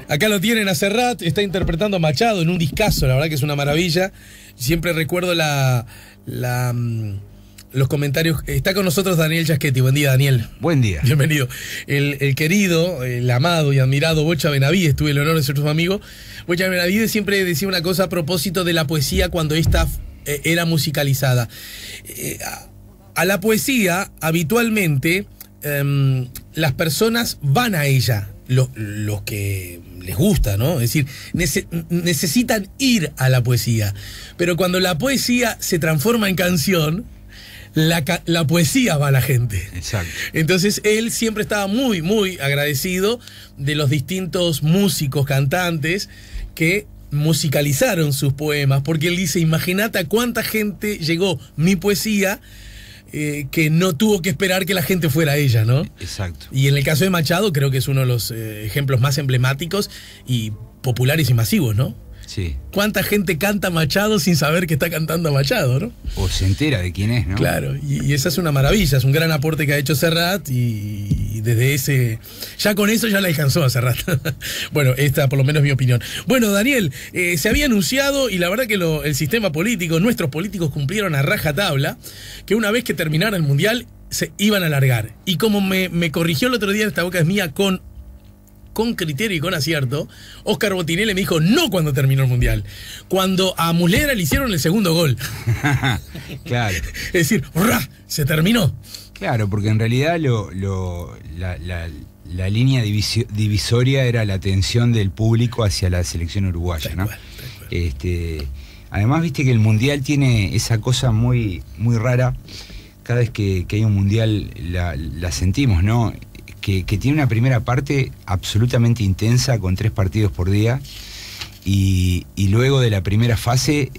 Acá lo tienen a Serrat, está interpretando a Machado en un discazo, la verdad que es una maravilla. Siempre recuerdo los comentarios. Está con nosotros Daniel Giaschetti. Buen día, Daniel. Buen día. Bienvenido. El querido, el amado y admirado Bocha Benavides, tuve el honor de ser su amigo. Bocha Benavides siempre decía una cosa a propósito de la poesía cuando esta era musicalizada. A la poesía, habitualmente, las personas van a ella. Los que les gusta, ¿no? Es decir, necesitan ir a la poesía. Pero cuando la poesía se transforma en canción, la poesía va a la gente. Exacto. Entonces él siempre estaba muy, muy agradecido de los distintos músicos, cantantes que musicalizaron sus poemas, porque él dice, imagínate a cuánta gente llegó mi poesía, que no tuvo que esperar que la gente fuera a ella, ¿no? Exacto. Y en el caso de Machado creo que es uno de los ejemplos más emblemáticos y populares y masivos, ¿no? Sí. ¿Cuánta gente canta Machado sin saber que está cantando a Machado, no? O se entera de quién es, ¿no? Claro, y esa es una maravilla, es un gran aporte que ha hecho Serrat y desde ese... Ya con eso ya le alcanzó a Serrat. Bueno, esta por lo menos es mi opinión. Bueno, Daniel, se había anunciado, y la verdad que el sistema político, nuestros políticos cumplieron a rajatabla, que una vez que terminara el Mundial se iban a largar. Y como me corrigió el otro día, esta boca es mía, con criterio y con acierto, Oscar Botinelli me dijo no cuando terminó el Mundial, cuando a Muslera le hicieron el segundo gol. Claro. Es decir, ¡ra! Se terminó. Claro, porque en realidad la línea divisoria era la atención del público hacia la selección uruguaya, ¿no? Tal cual. Además, viste que el Mundial tiene esa cosa muy, muy rara. Cada vez que hay un Mundial la sentimos, ¿no? Que tiene una primera parte absolutamente intensa con 3 partidos por día y luego de la primera fase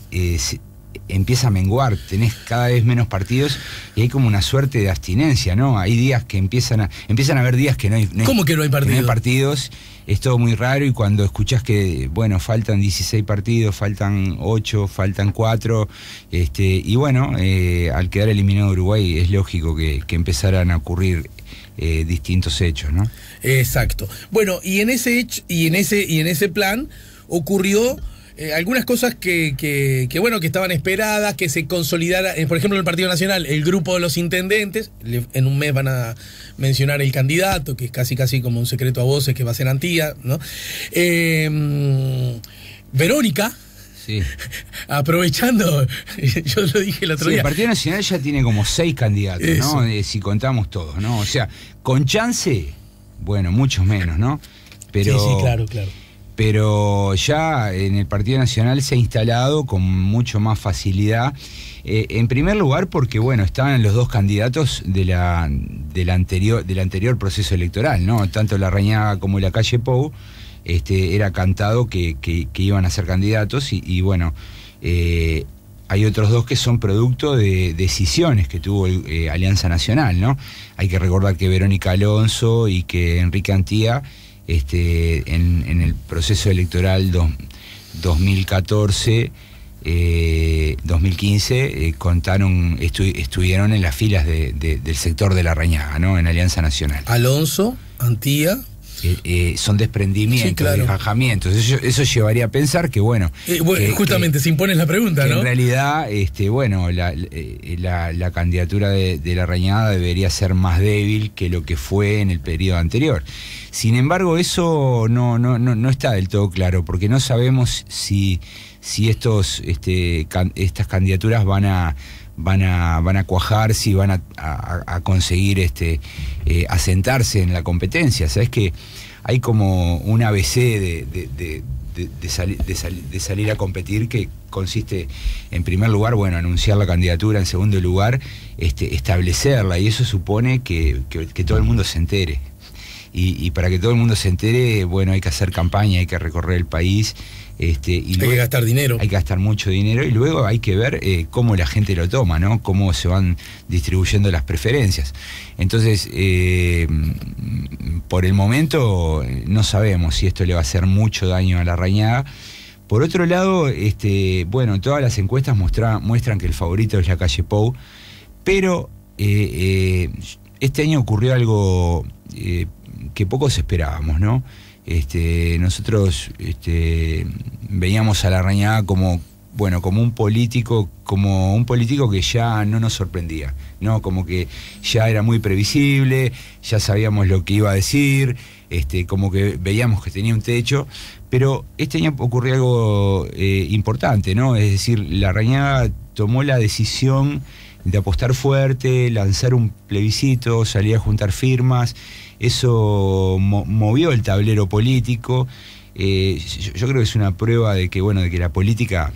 empieza a menguar, tenés cada vez menos partidos y hay como una suerte de abstinencia, ¿no? Hay días que empiezan a haber días que no hay... ¿Cómo que no hay partidos? No hay partidos, es todo muy raro y cuando escuchás que, bueno, faltan 16 partidos, faltan 8, faltan 4, y bueno, al quedar eliminado Uruguay es lógico que empezaran a ocurrir distintos hechos, ¿no? Exacto. Bueno, y en ese plan ocurrió algunas cosas que estaban esperadas, que se consolidara, por ejemplo, en el Partido Nacional, el grupo de los intendentes, en un mes van a mencionar el candidato, que es casi como un secreto a voces, que va a ser Antía, ¿no? Verónica. Sí. Aprovechando, yo lo dije el otro día. El Partido Nacional ya tiene como 6 candidatos, eso, ¿no? Si contamos todos, ¿no? O sea, con chance, bueno, muchos menos, ¿no? Pero, sí, claro. Pero ya en el Partido Nacional se ha instalado con mucho más facilidad. En primer lugar porque, bueno, estaban los 2 candidatos del anterior proceso electoral, ¿no? Tanto Larrañaga como Lacalle Pou. Era cantado que iban a ser candidatos y bueno, hay otros 2 que son producto de decisiones que tuvo Alianza Nacional, ¿no? Hay que recordar que Verónica Alonso y que Enrique Antía en el proceso electoral 2014 2015 estuvieron en las filas del sector de Larrañaga, ¿no? En Alianza Nacional. Alonso, Antía... son desprendimientos, sí, claro, desgajamientos. Eso llevaría a pensar que, bueno... justamente se impone la pregunta, ¿no? En realidad, bueno, la candidatura de Larrañaga debería ser más débil que lo que fue en el periodo anterior. Sin embargo, eso no está del todo claro, porque no sabemos si estas candidaturas van a cuajar, si van a conseguir asentarse en la competencia. Sabes que hay como un ABC de salir a competir, que consiste en primer lugar, bueno, anunciar la candidatura, en segundo lugar, establecerla, y eso supone que todo el mundo se entere. Y para que todo el mundo se entere, bueno, hay que hacer campaña, hay que recorrer el país. Hay que gastar dinero. Hay que gastar mucho dinero y luego hay que ver cómo la gente lo toma, ¿no? Cómo se van distribuyendo las preferencias. Entonces, por el momento no sabemos si esto le va a hacer mucho daño a Larrañaga. Por otro lado, bueno, todas las encuestas muestran que el favorito es Lacalle Pou, pero este año ocurrió algo pocos esperábamos, ¿no? Nosotros veíamos a Larrañaga como un político que ya no nos sorprendía, ¿no? Como que ya era muy previsible, ya sabíamos lo que iba a decir, como que veíamos que tenía un techo, pero este año ocurrió algo importante, ¿no? Es decir, Larrañaga tomó la decisión de apostar fuerte, lanzar un plebiscito, salir a juntar firmas. Eso movió el tablero político. Yo creo que es una prueba de que la política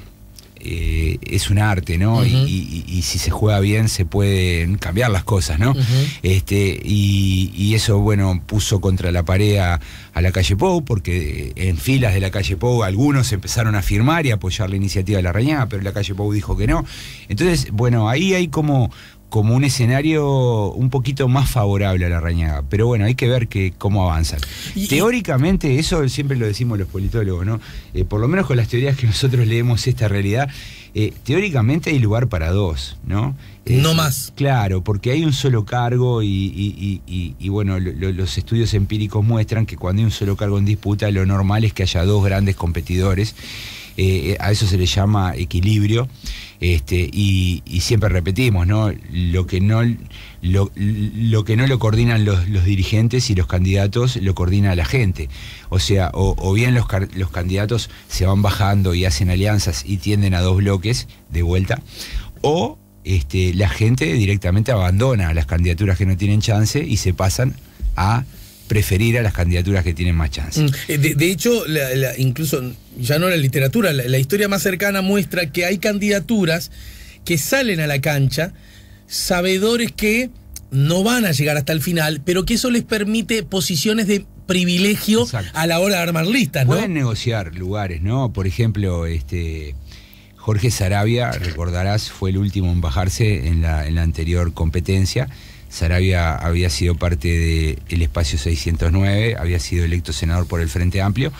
es un arte, ¿no? Uh-huh. Y si se juega bien se pueden cambiar las cosas, ¿no? Uh-huh. Y eso, puso contra la pared a la calle Pou, porque en filas de la calle Pou algunos empezaron a firmar y a apoyar la iniciativa de Larrañaga, pero la calle Pou dijo que no. Entonces, ahí hay como un escenario un poquito más favorable a Larrañaga, pero hay que ver cómo avanzan. Teóricamente, eso siempre lo decimos los politólogos, ¿no? Por lo menos con las teorías que nosotros leemos esta realidad, teóricamente hay lugar para dos, ¿no? No más. Claro, porque hay un solo cargo y los estudios empíricos muestran que cuando hay un solo cargo en disputa, lo normal es que haya dos grandes competidores. A eso se le llama equilibrio, y siempre repetimos, ¿no? Lo que no lo coordinan los dirigentes y los candidatos, lo coordina la gente. O sea, o bien los candidatos se van bajando y hacen alianzas y tienden a dos bloques de vuelta, o la gente directamente abandona las candidaturas que no tienen chance y se pasan a preferir a las candidaturas que tienen más chance. De hecho, incluso ya no la literatura, la historia más cercana muestra que hay candidaturas que salen a la cancha sabedores que no van a llegar hasta el final, pero que eso les permite posiciones de privilegio. Exacto. A la hora de armar listas, ¿no? Pueden negociar lugares, ¿no? Por ejemplo, Jorge Saravia, recordarás, fue el último en bajarse en la anterior competencia. Saravia había sido parte del espacio 609, había sido electo senador por el Frente Amplio.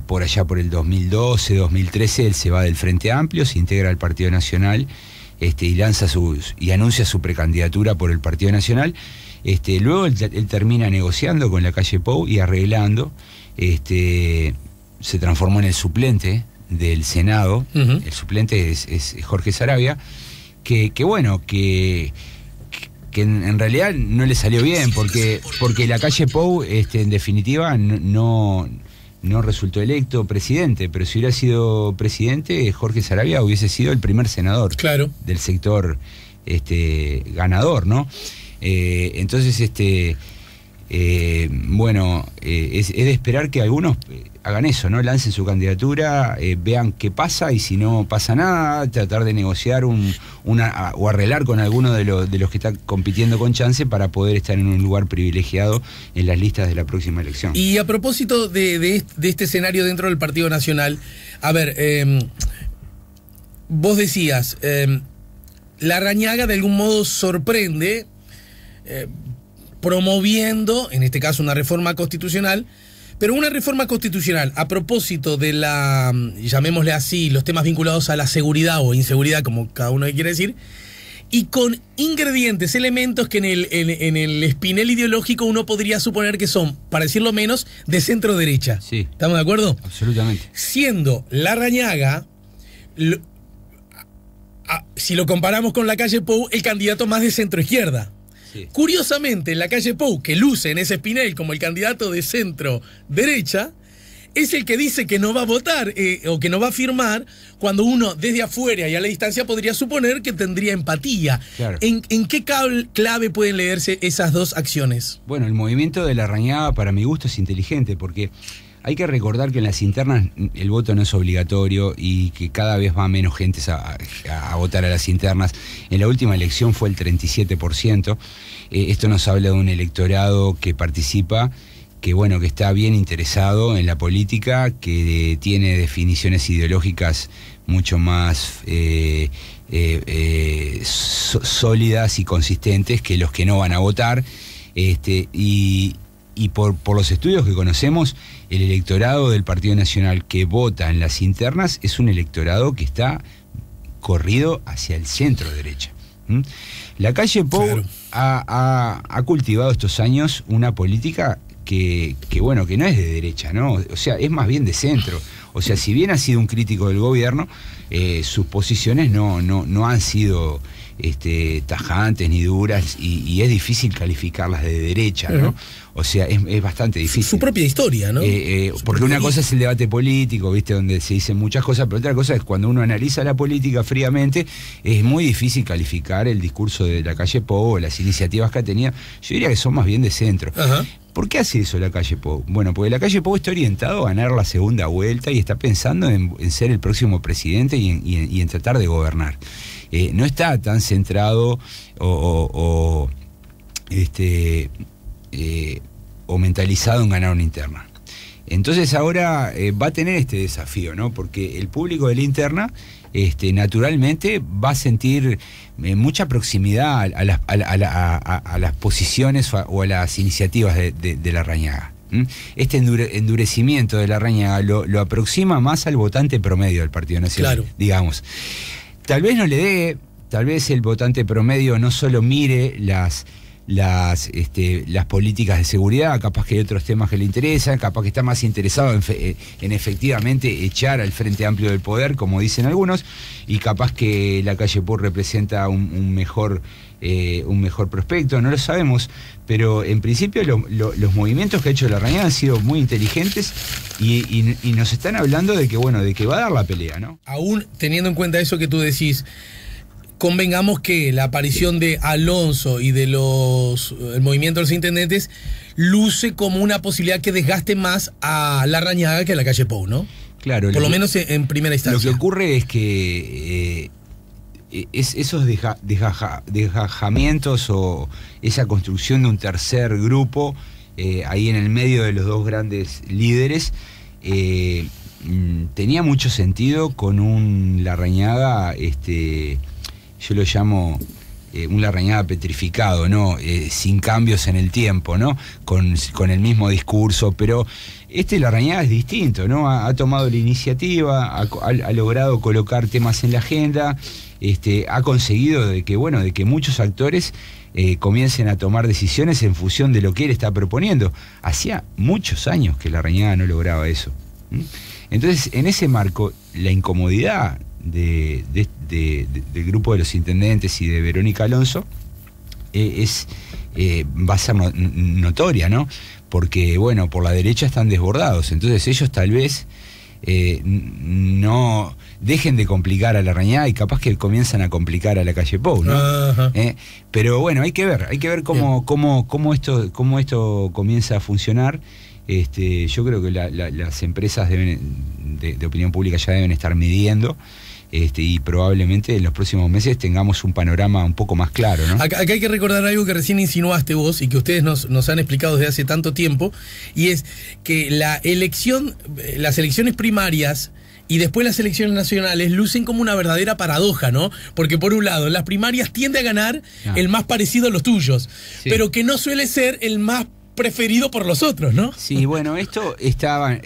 Por allá por el 2012, 2013, él se va del Frente Amplio, se integra al Partido Nacional, y anuncia su precandidatura por el Partido Nacional. Luego él termina negociando con la calle Pou y arreglando. Se transformó en el suplente del Senado. Uh-huh. El suplente es Jorge Saravia. Que en realidad no le salió bien, porque la calle Pou, en definitiva, no resultó electo presidente, pero si hubiera sido presidente, Jorge Saravia hubiese sido el primer senador. Claro. Del sector ganador, ¿no? Entonces, es de esperar que algunos hagan eso, ¿no? Lancen su candidatura, vean qué pasa, y si no pasa nada, tratar de negociar o arreglar con alguno de los que están compitiendo con chance para poder estar en un lugar privilegiado en las listas de la próxima elección. Y a propósito de este escenario dentro del Partido Nacional, a ver, vos decías, Larrañaga de algún modo sorprende, promoviendo, en este caso, una reforma constitucional, pero una reforma constitucional a propósito de llamémosle así, los temas vinculados a la seguridad o inseguridad, como cada uno quiere decir, y con ingredientes, elementos que en el espinel ideológico uno podría suponer que son, para decirlo menos, de centro derecha. Sí. ¿Estamos de acuerdo? Absolutamente. Siendo Larrañaga, si lo comparamos con la calle Pou, el candidato más de centro izquierda. Sí. Curiosamente, en la calle Pou, que luce en ese espinel como el candidato de centro derecha, es el que dice que no va a votar o que no va a firmar, cuando uno desde afuera y a la distancia podría suponer que tendría empatía. Claro. ¿En qué clave pueden leerse esas dos acciones? Bueno, el movimiento de Larrañaga, para mi gusto, es inteligente, porque hay que recordar que en las internas el voto no es obligatorio y que cada vez va menos gente a votar a las internas. En la última elección fue el 37%. Esto nos habla de un electorado que participa, que está bien interesado en la política, que tiene definiciones ideológicas mucho más sólidas y consistentes que los que no van a votar. Y por los estudios que conocemos, el electorado del Partido Nacional que vota en las internas es un electorado que está corrido hacia el centro derecha, ¿Mm? La calle Pou Claro. ha cultivado estos años una política que bueno, que no es de derecha, ¿no? O sea, es más bien de centro. O sea, si bien ha sido un crítico del gobierno, sus posiciones no han sido tajantes ni duras, y es difícil calificarlas de derecha, ¿no? O sea, es bastante difícil. Su propia historia, ¿no? Porque una cosa es el debate político, ¿viste? Donde se dicen muchas cosas, pero otra cosa es cuando uno analiza la política fríamente, es muy difícil calificar el discurso de la calle Pou o las iniciativas que ha tenido. Yo diría que son más bien de centro. Ajá. ¿Por qué hace eso la calle Pou? Bueno, porque la calle Pou está orientado a ganar la segunda vuelta y está pensando en ser el próximo presidente y en tratar de gobernar. No está tan centrado o mentalizado en ganar una interna. Entonces ahora va a tener este desafío, ¿no? Porque el público de la interna naturalmente va a sentir mucha proximidad a las posiciones o a las iniciativas de Larrañaga. Este endurecimiento de Larrañaga lo aproxima más al votante promedio del Partido Nacional, claro, digamos. Tal vez no le dé, tal vez el votante promedio no solo mire las políticas de seguridad, capaz que hay otros temas que le interesan, capaz que está más interesado en efectivamente echar al Frente Amplio del poder, como dicen algunos, y capaz que la calle Pou representa un mejor prospecto, no lo sabemos, pero en principio los movimientos que ha hecho Larrañaga han sido muy inteligentes y nos están hablando de que va a dar la pelea, ¿no? Aún teniendo en cuenta eso que tú decís, convengamos que la aparición de Alonso y de el movimiento de los intendentes luce como una posibilidad que desgaste más a Larrañaga que a la calle Pou, ¿no? Claro. Por lo menos en primera instancia. Lo que ocurre es que esos desgajamientos o esa construcción de un tercer grupo ahí en el medio de los dos grandes líderes tenía mucho sentido con un Larrañaga, yo lo llamo un Larrañaga petrificado, ¿no? Sin cambios en el tiempo, ¿no? Con el mismo discurso, pero Larrañaga es distinto, ¿no? Ha tomado la iniciativa, ha logrado colocar temas en la agenda, ha conseguido de que muchos actores comiencen a tomar decisiones en función de lo que él está proponiendo. Hacía muchos años que Larrañaga no lograba eso. Entonces, en ese marco, la incomodidad del grupo de los intendentes y de Verónica Alonso va a ser notoria, ¿no? Porque, por la derecha están desbordados, entonces ellos tal vez no dejen de complicar a Larrañaga y capaz que comienzan a complicar a la calle Pou, ¿no? Pero hay que ver cómo esto comienza a funcionar. Yo creo que las empresas de opinión pública ya deben estar midiendo, y probablemente en los próximos meses tengamos un panorama un poco más claro, ¿no? Acá hay que recordar algo que recién insinuaste vos y que ustedes nos han explicado desde hace tanto tiempo, y es que las elecciones primarias y después las elecciones nacionales lucen como una verdadera paradoja, ¿no? Porque por un lado, en las primarias tiende a ganar el más parecido a los tuyos, sí, pero que no suele ser el más preferido por los otros, ¿no? Sí, esto estaba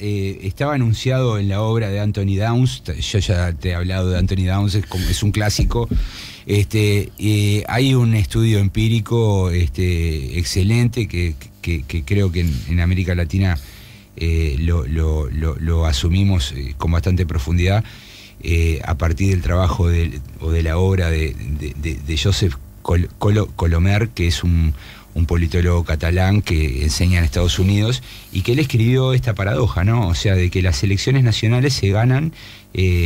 anunciado en la obra de Anthony Downs. Yo ya te he hablado de Anthony Downs, es un clásico. Hay un estudio empírico excelente que creo que en América Latina lo asumimos con bastante profundidad a partir del trabajo de la obra de Joseph Colomer, que es un politólogo catalán que enseña en Estados Unidos, y que él escribió esta paradoja, ¿no? O sea, de que las elecciones nacionales se ganan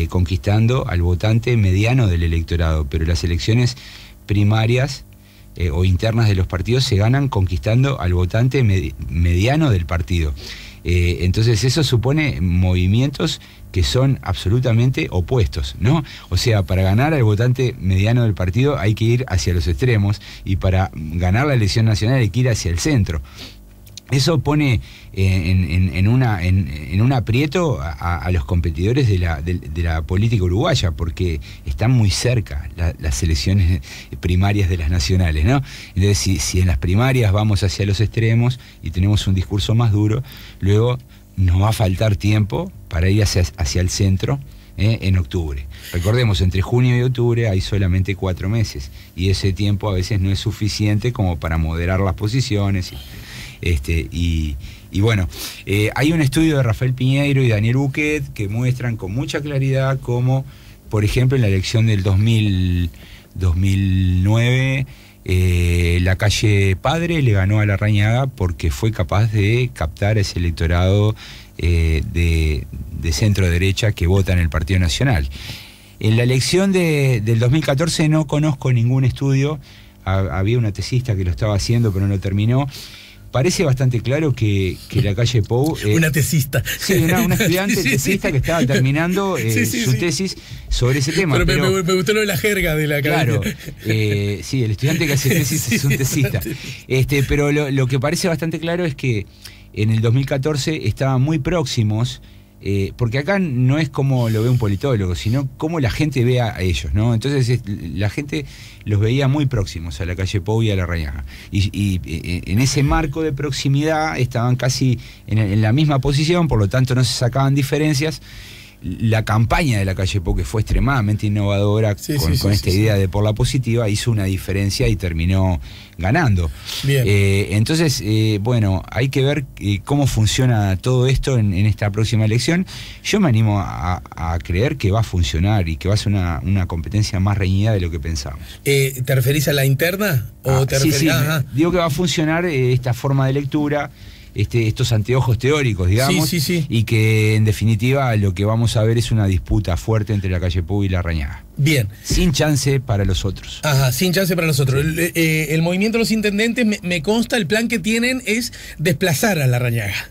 conquistando al votante mediano del electorado, pero las elecciones primarias o internas de los partidos se ganan conquistando al votante mediano del partido. Entonces eso supone movimientos que son absolutamente opuestos, ¿no? O sea, para ganar al votante mediano del partido hay que ir hacia los extremos, y para ganar la elección nacional hay que ir hacia el centro. Eso pone en un aprieto a los competidores de la política uruguaya, porque están muy cerca las elecciones primarias de las nacionales, ¿no? Entonces, si en las primarias vamos hacia los extremos y tenemos un discurso más duro, luego nos va a faltar tiempo para ir hacia el centro, en octubre. Recordemos, entre junio y octubre hay solamente 4 meses y ese tiempo a veces no es suficiente como para moderar las posiciones. Y bueno, hay un estudio de Rafael Piñeiro y Daniel Buquet que muestran con mucha claridad cómo, por ejemplo, en la elección del 2009, la calle Padre le ganó a Larrañaga porque fue capaz de captar ese electorado de centro derecha que vota en el Partido Nacional. En la elección del 2014 no conozco ningún estudio, había una tesista que lo estaba haciendo pero no lo terminó. Parece bastante claro que la calle Pou... una tesista. Sí, una estudiante tesista que estaba terminando su tesis sobre ese tema. Pero me gustó lo de la jerga de la academia. Claro, sí, el estudiante que hace tesis es un tesista. Pero lo que parece bastante claro es que en el 2014 estaban muy próximos, porque acá no es como lo ve un politólogo, sino cómo la gente ve a ellos, ¿no? Entonces la gente los veía muy próximos a la calle Pou y a Larrañaga. Y en ese marco de proximidad estaban casi en la misma posición, por lo tanto no se sacaban diferencias. La campaña de la calle Pou, que fue extremadamente innovadora con esta idea de por la positiva, hizo una diferencia y terminó ganando. Bien. Entonces, bueno, hay que ver cómo funciona todo esto en esta próxima elección. Yo me animo a creer que va a funcionar y que va a ser una competencia más reñida de lo que pensamos. ¿Te referís a la interna? ¿O te referís? Digo que va a funcionar esta forma de lectura, estos anteojos teóricos, digamos, y que en definitiva lo que vamos a ver es una disputa fuerte entre la calle Pou y Larrañaga. Bien. Sin chance para los otros. Ajá, sin chance para los otros. El movimiento de los intendentes, me consta, el plan que tienen es desplazar a Larrañaga.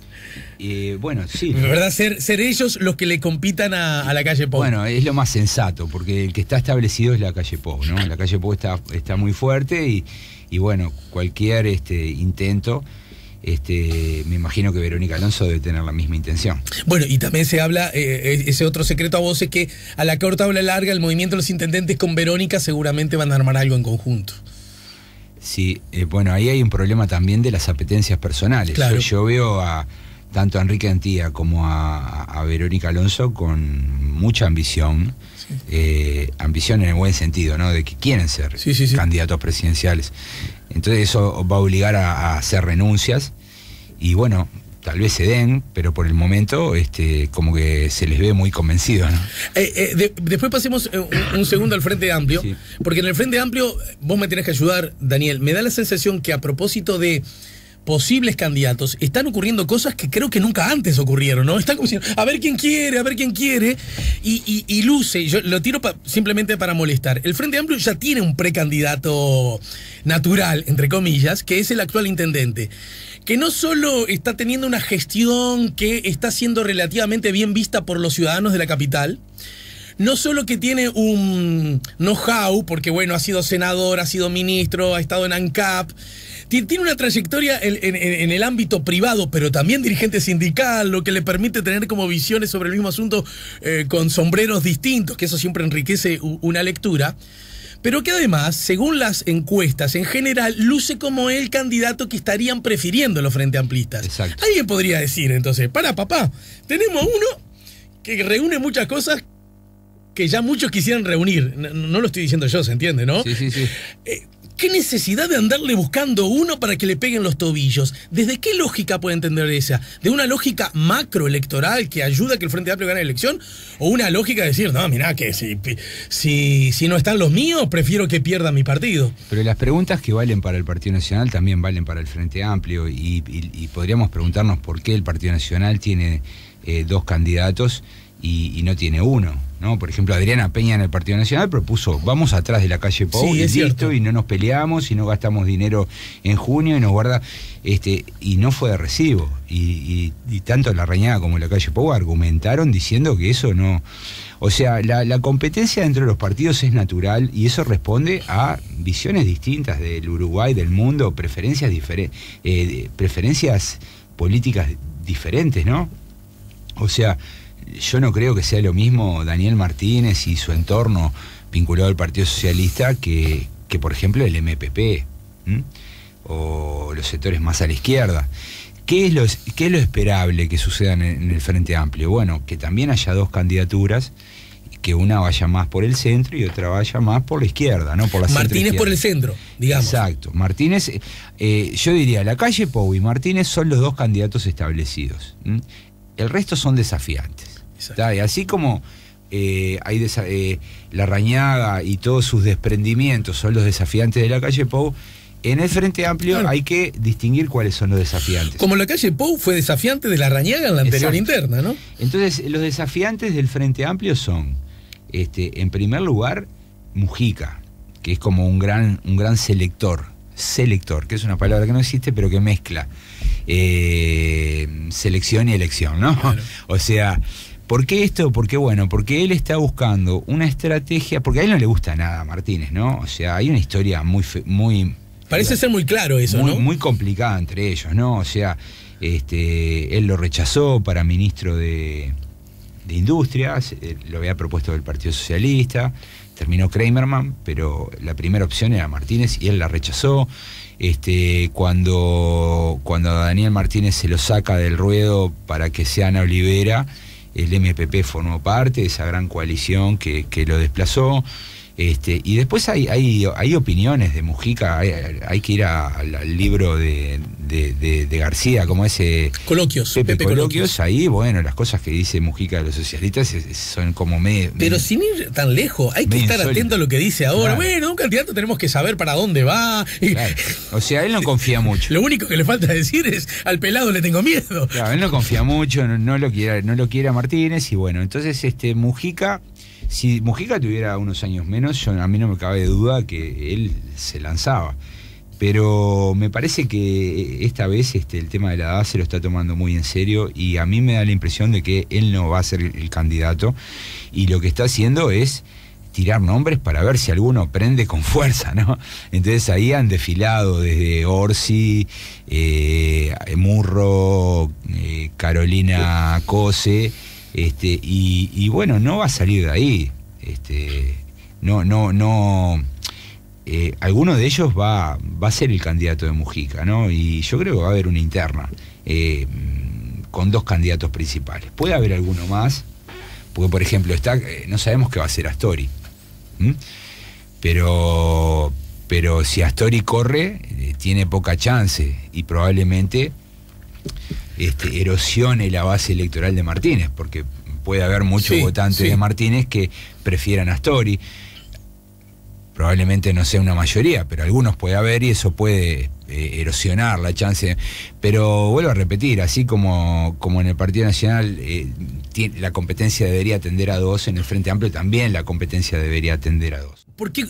Bueno, sí. ¿Verdad? Ser ellos los que le compitan a la calle Pou. Bueno, es lo más sensato, porque el que está establecido es la calle Pou, ¿no? La calle Pou está muy fuerte y bueno, cualquier intento... me imagino que Verónica Alonso debe tener la misma intención. Bueno, y también se habla, ese otro secreto a voces, que a la corta o a la larga el movimiento de los intendentes con Verónica seguramente van a armar algo en conjunto. Sí, bueno, ahí hay un problema también de las apetencias personales. Claro. Yo veo tanto a Enrique Antía como a Verónica Alonso con mucha ambición, ambición en el buen sentido, ¿no? De que quieren ser candidatos presidenciales. Entonces eso va a obligar a hacer renuncias y bueno, tal vez se den, pero por el momento como que se les ve muy convencidos, ¿no? Después pasemos un segundo al Frente Amplio, porque en el Frente Amplio vos me tenés que ayudar, Daniel. Me da la sensación que a propósito de posibles candidatos están ocurriendo cosas que creo que nunca antes ocurrieron, ¿no? Están como diciendo, a ver quién quiere, y luce, yo lo tiro simplemente para molestar. El Frente Amplio ya tiene un precandidato natural, entre comillas, que es el actual intendente, que no solo está teniendo una gestión que está siendo relativamente bien vista por los ciudadanos de la capital, no solo que tiene un know-how, porque bueno, ha sido senador, ha sido ministro, ha estado en ANCAP, tiene una trayectoria en el ámbito privado, pero también dirigente sindical, lo que le permite tener como visiones sobre el mismo asunto con sombreros distintos, que eso siempre enriquece una lectura, pero que además, según las encuestas en general, luce como el candidato que estarían prefiriendo los frente amplistas. Exacto. Alguien podría decir entonces, papá, tenemos uno que reúne muchas cosas que ya muchos quisieran reunir. No lo estoy diciendo yo, ¿se entiende, no? Sí. ¿Qué necesidad de andarle buscando uno para que le peguen los tobillos? ¿Desde qué lógica puede entender esa? ¿De una lógica macroelectoral que ayuda a que el Frente Amplio gane la elección? ¿O una lógica de decir, no, mirá, que si no están los míos, prefiero que pierda mi partido? Pero las preguntas que valen para el Partido Nacional también valen para el Frente Amplio y podríamos preguntarnos por qué el Partido Nacional tiene 2 candidatos y no tiene uno, ¿no? Por ejemplo, Adriana Peña en el Partido Nacional propuso, vamos atrás de la calle Pou y listo, y no nos peleamos y no gastamos dinero en junio y nos guarda, y no fue de recibo. Y tanto Larrañaga como la calle Pou argumentaron diciendo que eso no... O sea, la competencia dentro de los partidos es natural y eso responde a visiones distintas del Uruguay, del mundo, preferencias políticas diferentes, ¿no? O sea, yo no creo que sea lo mismo Daniel Martínez y su entorno vinculado al Partido Socialista que por ejemplo, el MPP, o los sectores más a la izquierda. ¿Qué es lo esperable que suceda en el Frente Amplio? Bueno, que también haya 2 candidaturas que una vaya más por el centro y otra vaya más por la izquierda, ¿no? Por la Martínez por el centro, digamos. Exacto. Martínez, yo diría, Lacalle Pou y Martínez son los dos candidatos establecidos. El resto son desafiantes. Y así como Larrañaga y todos sus desprendimientos son los desafiantes de Lacalle Pou, en el Frente Amplio hay que distinguir cuáles son los desafiantes. Como Lacalle Pou fue desafiante de Larrañaga en la anterior interna, ¿no? Entonces, los desafiantes del Frente Amplio son, en primer lugar, Mujica, que es como un gran selector, que es una palabra que no existe, pero que mezcla selección y elección, ¿no? Claro. O sea, ¿por qué esto? Porque él está buscando una estrategia, porque a él no le gusta nada a Martínez, ¿no? O sea, hay una historia muy parece ser muy claro eso, ¿no? Muy complicada entre ellos, ¿no? O sea, él lo rechazó para ministro de Industria, lo había propuesto del Partido Socialista, terminó Kramerman, pero la primera opción era Martínez y él la rechazó. Cuando a Daniel Martínez se lo saca del ruedo para que sea Ana Olivera, el MPP formó parte de esa gran coalición que lo desplazó. Y después hay opiniones de Mujica, hay que ir al libro de García, como ese Pepe Coloquios, ahí, bueno, las cosas que dice Mujica de los socialistas son como pero sin ir tan lejos, hay que estar atento a lo que dice ahora. Claro. Bueno, un candidato tenemos que saber para dónde va. Claro. O sea, él no confía mucho. Lo único que le falta decir es, al pelado le tengo miedo. Claro, él no confía mucho, no lo quiere a Martínez, y bueno, entonces Mujica... Si Mujica tuviera unos años menos, a mí no me cabe duda que él se lanzaba. Pero me parece que esta vez el tema de la edad se lo está tomando muy en serio, y a mí me da la impresión de que él no va a ser el candidato, y lo que está haciendo es tirar nombres para ver si alguno prende con fuerza, ¿no? Entonces ahí han desfilado desde Orsi, Murro, Carolina Cose. Y bueno, no va a salir de ahí. Alguno de ellos va a ser el candidato de Mujica, ¿no? Y yo creo que va a haber una interna con dos candidatos principales. Puede haber alguno más, porque por ejemplo no sabemos qué va a hacer Astori, pero si Astori corre, tiene poca chance, y probablemente erosione la base electoral de Martínez, porque puede haber muchos votantes de Martínez que prefieran a Astori. Probablemente no sea una mayoría, pero algunos puede haber, y eso puede erosionar la chance. Pero vuelvo a repetir, así como en el Partido Nacional la competencia debería tender a dos, en el Frente Amplio también la competencia debería tender a dos. ¿Por qué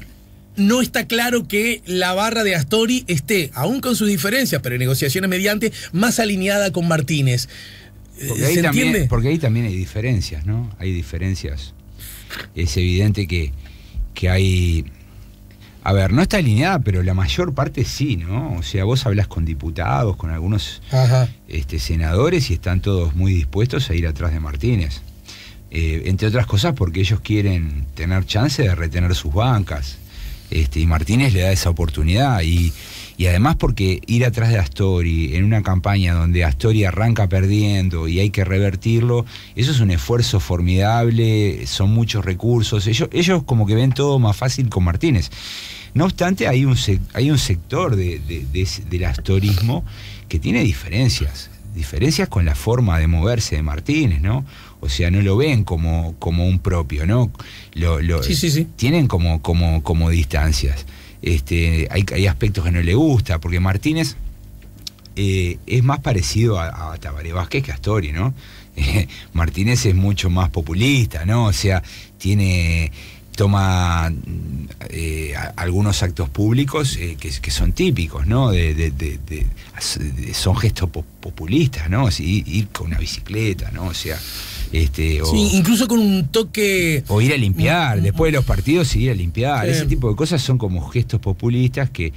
no está claro que la barra de Astori esté, aún con sus diferencias, pero en negociaciones mediante, más alineada con Martínez? Porque ahí también hay diferencias, ¿no? Hay diferencias. Es evidente que hay... A ver, no está alineada, pero la mayor parte sí, ¿no? O sea, vos hablás con diputados, con algunos senadores, y están todos muy dispuestos a ir atrás de Martínez. Entre otras cosas porque ellos quieren tener chance de retener sus bancas. Y Martínez le da esa oportunidad, y además porque ir atrás de Astori en una campaña donde Astori arranca perdiendo y hay que revertirlo, eso es un esfuerzo formidable, son muchos recursos, ellos como que ven todo más fácil con Martínez. No obstante, hay un sector del astorismo que tiene diferencias con la forma de moverse de Martínez, ¿no? O sea, no lo ven como un propio, ¿no? Sí. Tienen como distancias. Hay aspectos que no le gusta, porque Martínez es más parecido a Tabaré Vázquez que a Astori, ¿no? Martínez es mucho más populista, ¿no? O sea, toma algunos actos públicos que son típicos, ¿no? Son gestos populistas, ¿no? Así, ir con una bicicleta, ¿no? O sea, incluso con un toque... O ir a limpiar, después de los partidos ir a limpiar. Ese tipo de cosas son como gestos populistas que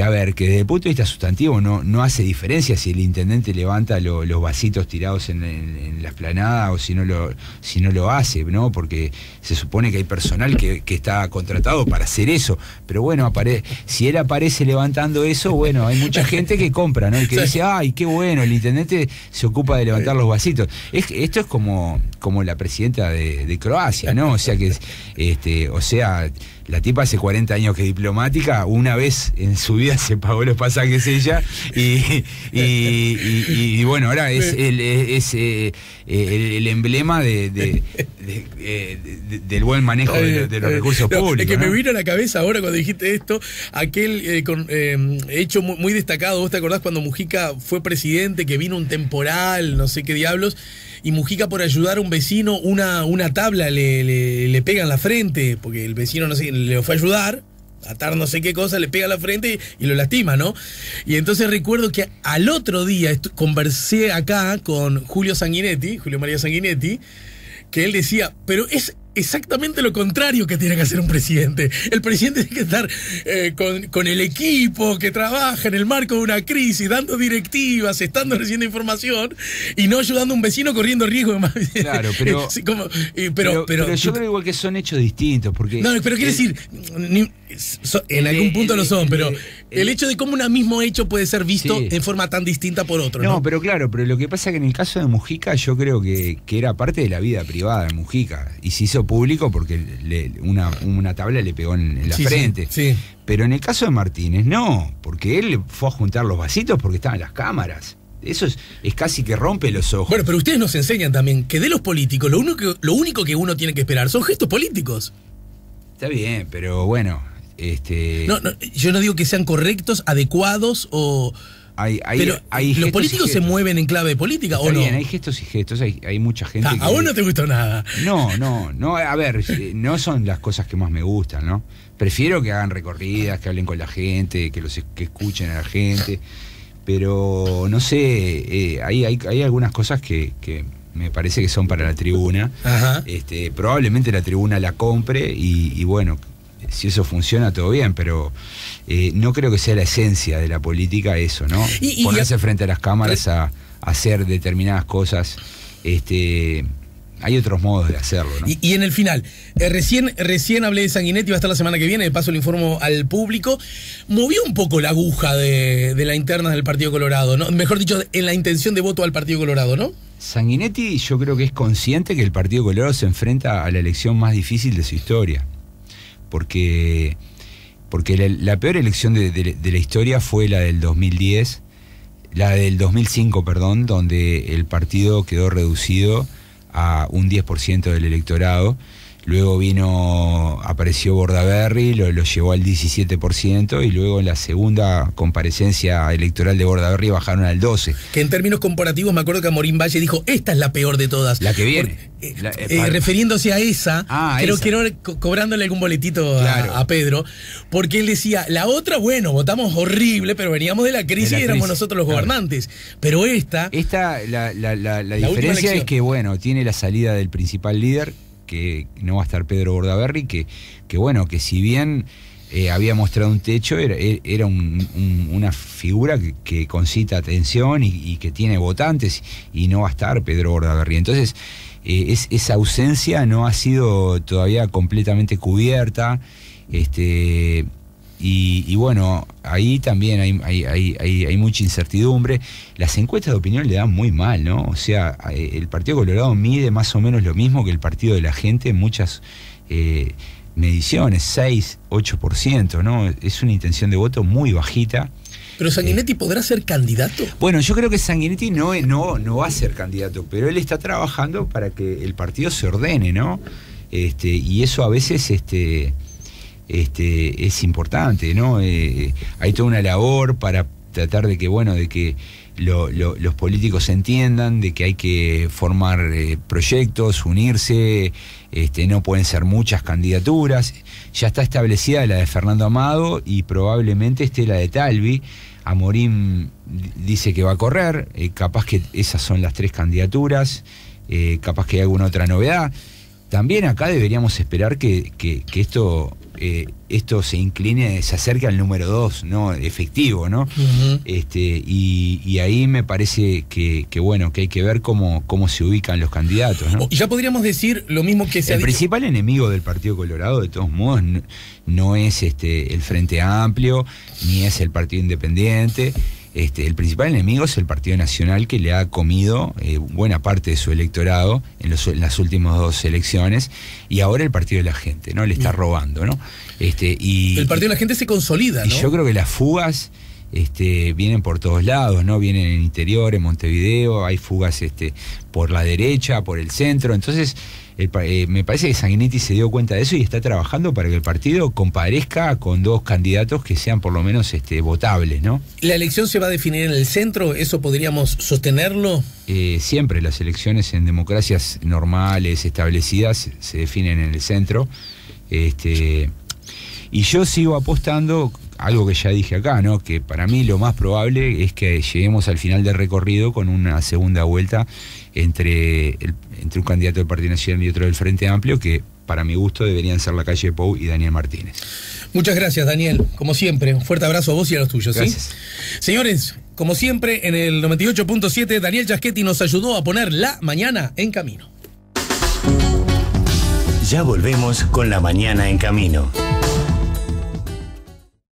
a ver, que desde el punto de vista sustantivo no hace diferencia si el intendente levanta los vasitos tirados en la explanada o si no lo hace, ¿no? Porque se supone que hay personal que está contratado para hacer eso. Pero bueno, si él aparece levantando eso, bueno, hay mucha mucha gente que compra, ¿no? Y que dice, ay, qué bueno, el intendente se ocupa de levantar los vasitos. Esto es como la presidenta de Croacia, ¿no? O sea que, la tipa hace 40 años que es diplomática, una vez en su vida se pagó los pasajes ella, y bueno, ahora es el emblema del buen manejo de los recursos públicos. Es que me vino a la cabeza ahora cuando dijiste esto, aquel hecho muy destacado. ¿Vos te acordás cuando Mujica fue presidente, que vino un temporal, no sé qué diablos, y Mujica, por ayudar a un vecino, una tabla le pega en la frente, porque el vecino, no sé, le fue a ayudar, atar no sé qué cosa, le pega en la frente y lo lastima, ¿no? Y entonces recuerdo que al otro día conversé acá con Julio María Sanguinetti, que él decía, pero es exactamente lo contrario que tiene que hacer un presidente. El presidente tiene que estar con el equipo que trabaja en el marco de una crisis, dando directivas, estando recibiendo información y no ayudando a un vecino corriendo riesgo de más. Claro, pero, pero yo creo igual que son hechos distintos. Porque no, pero quiere decir, en algún punto lo son, pero el hecho de cómo un mismo hecho puede ser visto en forma tan distinta por otro. No, pero claro, pero lo que pasa es que en el caso de Mujica yo creo que era parte de la vida privada de Mujica y se hizo público porque una tabla le pegó en la frente. Sí. Pero en el caso de Martínez no, porque él fue a juntar los vasitos porque estaban las cámaras. Eso es casi que rompe los ojos. Bueno, pero ustedes nos enseñan también que de los políticos lo único que uno tiene que esperar son gestos políticos. Está bien, pero bueno, No, yo no digo que sean correctos, adecuados o... pero los políticos se mueven en clave de política, ¿o no? Bien, hay gestos y gestos, hay mucha gente ¿A vos no te gustó nada? No, a ver, no son las cosas que más me gustan, ¿no? Prefiero que hagan recorridas, que hablen con la gente, que escuchen a la gente, pero no sé, hay algunas cosas que me parece que son para la tribuna. Ajá. Probablemente la tribuna la compre y bueno, si eso funciona, todo bien, pero no creo que sea la esencia de la política eso, ¿no? Ponerse frente a las cámaras a hacer determinadas cosas. Hay otros modos de hacerlo, ¿no? Y en el final, recién hablé de Sanguinetti, va a estar la semana que viene, de paso lo informo al público. Movió un poco la aguja de la interna del Partido Colorado, ¿no? Mejor dicho, en la intención de voto al Partido Colorado, ¿no? Sanguinetti yo creo que es consciente que el Partido Colorado se enfrenta a la elección más difícil de su historia. Porque la peor elección de la historia fue la del 2005, perdón, donde el partido quedó reducido a un 10% del electorado. Luego apareció Bordaberry, lo llevó al 17%, y luego en la segunda comparecencia electoral de Bordaberry bajaron al 12%. Que en términos comparativos me acuerdo que Amorín Valle dijo, esta es la peor de todas. La que viene. Refiriéndose a esa, creo que cobrándole algún boletito claro. a Pedro, porque él decía, la otra, bueno, votamos horrible, pero veníamos de la crisis y éramos nosotros los gobernantes. Pero la diferencia es que, bueno, tiene la salida del principal líder, que no va a estar Pedro Bordaberry, que bueno, que si bien había mostrado un techo, era una figura que concita atención y que tiene votantes, y no va a estar Pedro Bordaberry. Entonces, esa ausencia no ha sido todavía completamente cubierta, y bueno, ahí también hay mucha incertidumbre. Las encuestas de opinión le dan muy mal, ¿no? O sea, el Partido Colorado mide más o menos lo mismo que el Partido de la Gente en muchas mediciones, 6, 8%, ¿no? Es una intención de voto muy bajita. ¿Pero Sanguinetti podrá ser candidato? Bueno, yo creo que Sanguinetti no va a ser candidato, pero él está trabajando para que el partido se ordene, ¿no? Y eso a veces es importante, ¿no? Hay toda una labor para tratar de que, bueno, de que los políticos entiendan de que hay que formar proyectos, unirse, no pueden ser muchas candidaturas. Ya está establecida la de Fernando Amado y probablemente esté la de Talvi. Amorín dice que va a correr, capaz que esas son las 3 candidaturas, capaz que hay alguna otra novedad. También acá deberíamos esperar que esto esto se incline, se acerca al número 2, ¿no? Efectivo, ¿no? Y ahí me parece que bueno, que hay que ver cómo se ubican los candidatos, ¿no? Y ya podríamos decir lo mismo que se ha dicho. El principal enemigo del Partido Colorado, de todos modos, no es el Frente Amplio, ni es el Partido Independiente. El principal enemigo es el Partido Nacional, que le ha comido buena parte de su electorado en las últimas 2 elecciones, y ahora el Partido de la Gente, ¿no? Le está robando, ¿no? El Partido de la Gente se consolida, ¿no? Y yo creo que las fugas vienen por todos lados, ¿no? Vienen en el interior, en Montevideo, hay fugas por la derecha, por el centro. Entonces, me parece que Sanguinetti se dio cuenta de eso y está trabajando para que el partido comparezca con 2 candidatos que sean por lo menos votables, ¿no? ¿La elección se va a definir en el centro? ¿Eso podríamos sostenerlo? Siempre las elecciones en democracias normales, establecidas, se definen en el centro. Y yo sigo apostando, algo que ya dije acá, ¿no? Que para mí lo más probable es que lleguemos al final del recorrido con una segunda vuelta entre un candidato del Partido Nacional y otro del Frente Amplio, que para mi gusto deberían ser Lacalle Pou y Daniel Martínez. Muchas gracias, Daniel. Como siempre, un fuerte abrazo a vos y a los tuyos. Gracias. ¿Sí? Señores, como siempre, en el 98.7, Daniel Giaschetti nos ayudó a poner la mañana en camino. Ya volvemos con La Mañana en Camino.